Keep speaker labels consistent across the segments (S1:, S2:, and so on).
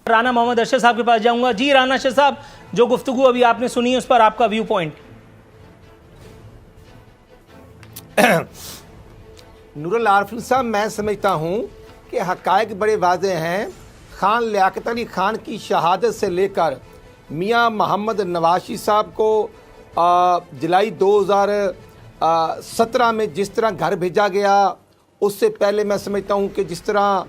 S1: राना मोहम्मद अरशद साहब के पास जाऊंगा। जी राना अरशद साहब, जो गुफ्तगू अभी आपने सुनी उस पर आपका व्यू पॉइंट।
S2: नूरुल आरिफिन साहब, मैं समझता हूं कि हकायक बड़े वाज़े हैं। खान लियाकत अली खान की शहादत से लेकर मियां मोहम्मद नवाशी साहब को जुलाई 2017 में जिस तरह घर भेजा गया, उससे पहले मैं समझता हूं कि जिस तरह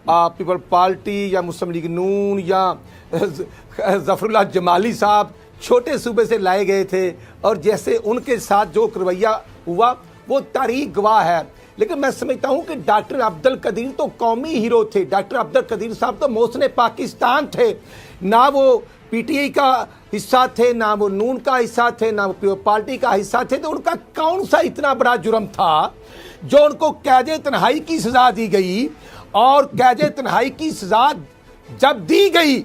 S2: पीपल पार्टी या मुस्लिम लीग नून या ज़फ़रुल्लाह जमाली साहब छोटे सूबे से लाए गए थे और जैसे उनके साथ जो रवैया हुआ वो तारीख गवाह है। लेकिन मैं समझता हूं कि डॉक्टर अब्दुल कदीर तो कौमी हीरो थे। डॉक्टर अब्दुल कदीर साहब तो मोहसिन पाकिस्तान थे, ना वो पीटीआई का हिस्सा थे, ना वो नून का हिस्सा थे, ना वो पीपल पार्टी का हिस्सा थे। तो उनका कौन सा इतना बड़ा जुर्म था जो उनको कैद तन्हाई की सज़ा दी गई? और कैद तन्हाई की सज़ा जब दी गई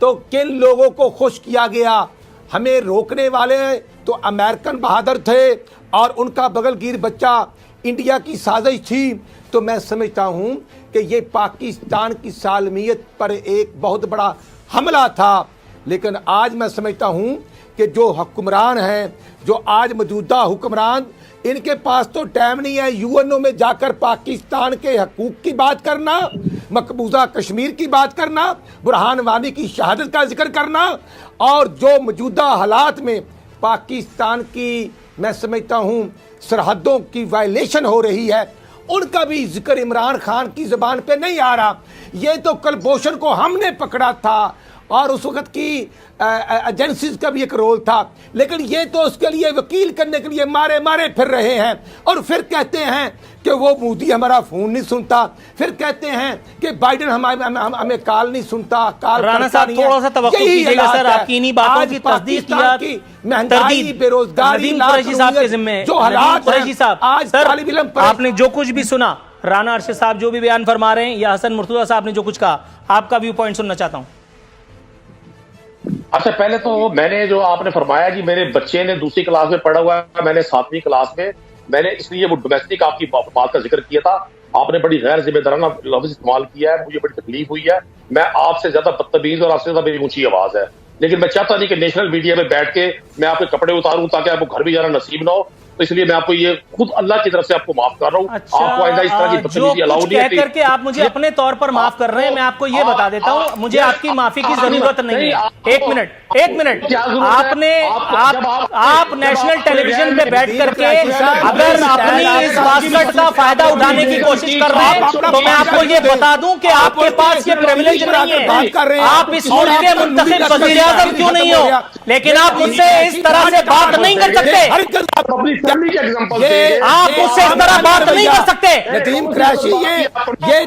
S2: तो किन लोगों को खुश किया गया? हमें रोकने वाले तो अमेरिकन बहादुर थे और उनका बगलगीर बच्चा इंडिया की साजिश थी। तो मैं समझता हूं कि ये पाकिस्तान की सालमियत पर एक बहुत बड़ा हमला था। लेकिन आज मैं समझता हूं कि जो हुक्मरान हैं, जो आज मौजूदा हुक्मरान, इनके पास तो टाइम नहीं है यूएनओ में जाकर पाकिस्तान के हकूक़ की बात करना, मकबूजा कश्मीर की बात करना, बुरहान वानी की शहादत का जिक्र करना, और जो मौजूदा हालात में पाकिस्तान की मैं समझता हूँ सरहदों की वायलेशन हो रही है, उनका भी जिक्र इमरान खान की ज़बान पे नहीं आ रहा। ये तो कुलभूषण को हमने पकड़ा था और उस वक़्त की एजेंसीज का भी एक रोल था, लेकिन ये तो उसके लिए वकील करने के लिए मारे मारे फिर रहे हैं। और फिर कहते हैं कि वो मोदी हमारा फ़ोन नहीं सुनता, फिर कहते हैं कि बाइडेन हमें कॉल नहीं सुनता, कॉल
S1: राना साहब थोड़ा सा तवक्कुफ कीजिएगा सर, आपकी इन्हीं बातों की तस्दीक की
S2: महंगाई, बेरोजगारी,
S1: कुरैशी साहब के जिम्मे
S2: जो हालात
S1: कुरैशी साहब,
S2: आज
S1: सर
S2: आपने
S1: जो कुछ भी सुना, राना अरशद साहब जो भी बयान फरमा रहे हैं या हसन मुर्तजा साहब ने जो कुछ कहा, आपका व्यू पॉइंट सुनना चाहता हूं।
S3: अच्छा, पहले तो मैंने जो आपने फरमाया कि मेरे बच्चे ने दूसरी क्लास में पढ़ा हुआ है, मैंने 7वीं क्लास में, मैंने इसलिए वो डोमेस्टिक आपकी बात का जिक्र किया था। आपने बड़ी गैर जिम्मेदाराना लफ्ज इस्तेमाल किया है, मुझे बड़ी तकलीफ हुई है। मैं आपसे ज्यादा बदतमीज और आपसे ज्यादा मेरी ऊंची आवाज है, लेकिन मैं चाहता नहीं कि नेशनल मीडिया में बैठ के मैं आपके कपड़े उतारूं ताकि आपको घर भी जाना नसीब ना हो। तो इसलिए मैं आपको ये खुद अल्लाह की तरफ से आपको माफ कर रहा हूँ।
S1: अच्छा,
S3: आपको आइंदा इस तरह की बदतमीजी अलाउ नहीं है
S1: करके आप मुझे अपने तौर पर माफ कर रहे हैं। मैं आपको ये बता देता हूँ, मुझे आपकी माफी की जरूरत नहीं है। एक मिनट आप नेशनल टेलीविजन पे बैठ करके अगर अपनी इस बास्केट का फायदा उठाने की कोशिश कर रहे हैं तो मैं आपको ये बता दूं कि आपके पास ये प्रिविलेज नहीं है। आप इस मुल्क के मुंतखब वज़ीर आज़म क्यों नहीं हो, लेकिन आप मुझसे इस तरह से बात नहीं कर सकते। आप मुझसे इस तरह बात नहीं कर सकते।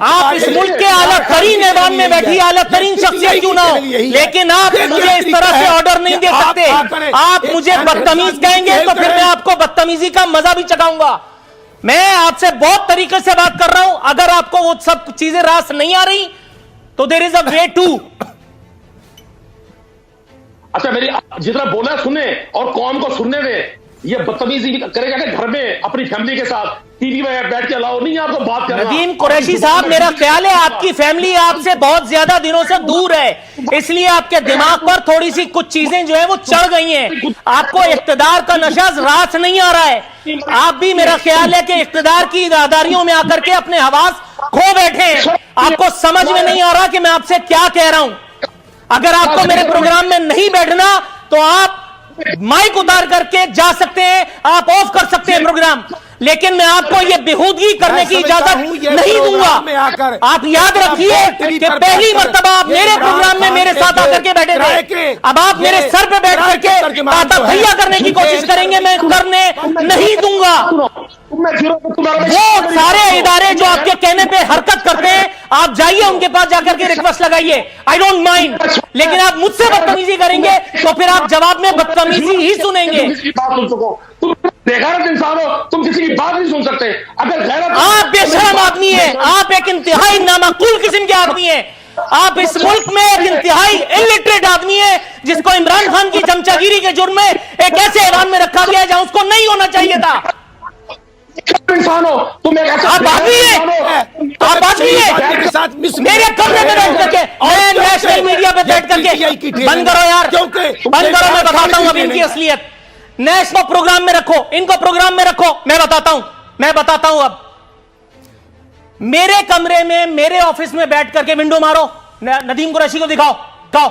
S1: आप इस मुल्क के आला तरीन ऐवान में बैठी आला तरीन शख्सियत क्यों ना हो, लेकिन आप मुझे इस तरह से ऑर्डर नहीं दे सकते। आप मुझे बदतमीज कहेंगे तो फिर मैं आपको बदतमीजी का मजा भी चखाऊंगा। मैं आपसे बहुत तरीके से बात कर रहा हूं। अगर आपको वो सब चीजें रास नहीं आ रही तो there is a way to.
S3: अच्छा, मेरी जितना बोला सुने और कौम को सुनने दे। ये बदतमीजी करेगा कि घर में अपनी फैमिली के साथ टीवी में बैठ के अलाउ नहीं है आपको बात करना।
S1: नदीम कुरैशी साहब, मेरा ख्याल है आपकी फैमिली आपसे बहुत ज्यादा दिनों से दूर है, इसलिए आपके दिमाग पर थोड़ी सी कुछ चीजें जो है वो चढ़ गई हैं। आपको इख्तिदार का नशा रास नहीं आ रहा है। आप भी मेरा ख्याल है कि इख्तिदार की इरादारियों में आकर के अपने हवास खो बैठे हैं। आपको समझ में नहीं आ रहा कि मैं आपसे क्या कह रहा हूं। अगर आपको मेरे प्रोग्राम में नहीं बैठना तो आप माइक उतार करके जा सकते हैं, आप ऑफ कर सकते हैं प्रोग्राम, लेकिन मैं आपको ये बेहूदगी करने की इजाजत नहीं दूंगा। आप याद रखिए कि पहली मर्तबा आप मेरे प्रोग्राम में मेरे साथ आकर के बैठे थे, अब आप मेरे सर पे बैठ करके ताता भैया करने की कोशिश करेंगे, मैं करने नहीं दूंगा। वो सारे इदारे जो आपके कहने पे हरकत करते हैं, आप जाइए उनके पास जाकर के रिक्वेस्ट लगाइए, आई डोंट माइंड। लेकिन आप मुझसे बदतमीजी करेंगे तो फिर आप जवाब में बदतमीजी ही सुनेंगे।
S3: तुम बेगैरत इंसान हो, तुम किसी की बात नहीं सुन सकते। अगर गैरत,
S1: आप बेशरम आदमी है, आप एक इंतहाई नामाकूल किस्म के आदमी है। आप इस मुल्क में एक इंतहाई इलिटरेट आदमी है जिसको इमरान खान की चमचागिरी के जुर्म में एक ऐसे ऐवान में रखा गया जहां उसको नहीं होना चाहिए था।
S3: इंसान हो तुम, एक ऐसा
S1: आप आदमी है, आप आदमी है। मेरे कमरे में बैठ करके मैं नेशनल मीडिया
S2: PTI की
S1: करके। बंद करो यार,
S2: क्योंकि
S1: बंद करो, मैं बताता हूं अब इनकी असलियत। नेशनल प्रोग्राम में रखो इनको, प्रोग्राम में रखो, मैं बताता हूं अब। मेरे कमरे में, मेरे ऑफिस में बैठ करके विंडो मारो, नदीम कुरैशी को दिखाओ।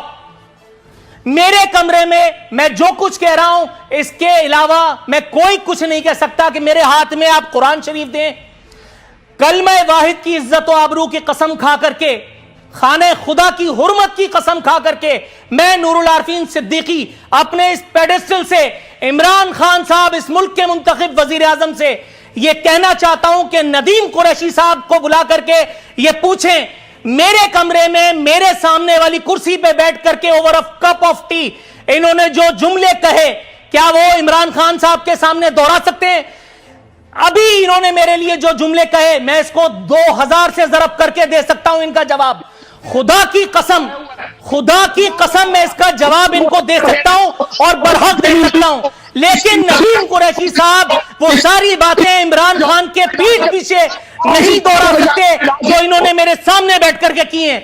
S1: मेरे कमरे में मैं जो कुछ कह रहा हूं, इसके अलावा मैं कोई कुछ नहीं कह सकता कि मेरे हाथ में आप कुरान शरीफ दें। कलमा वाहिद की इज्जत और आबरू की कसम खा करके, खाने खुदा की हुर्मत की कसम खा करके, मैं नूरुल आरफीन सिद्दीकी अपने इस पेडेस्टल से इमरान खान साहब, इस मुल्क के मुंतखब वजीर आजम से यह कहना चाहता हूं कि नदीम कुरैशी साहब को बुला करके यह पूछें, मेरे कमरे में मेरे सामने वाली कुर्सी पे बैठ करके over a cup of T इन्होंने जो जुमले कहे, क्या वो इमरान खान साहब के सामने दोहरा सकते हैं? अभी इन्होंने मेरे लिए जो जुमले कहे, मैं इसको 2000 से जरब करके दे सकता हूं इनका जवाब। खुदा की कसम मैं इसका जवाब इनको दे सकता हूं और बरहक दे सकता हूं। लेकिन नदीम कुरैशी साहब वो सारी बातें इमरान खान के पीठ पीछे नहीं दोहरा सकते जो इन्होंने मेरे सामने बैठ करके की हैं।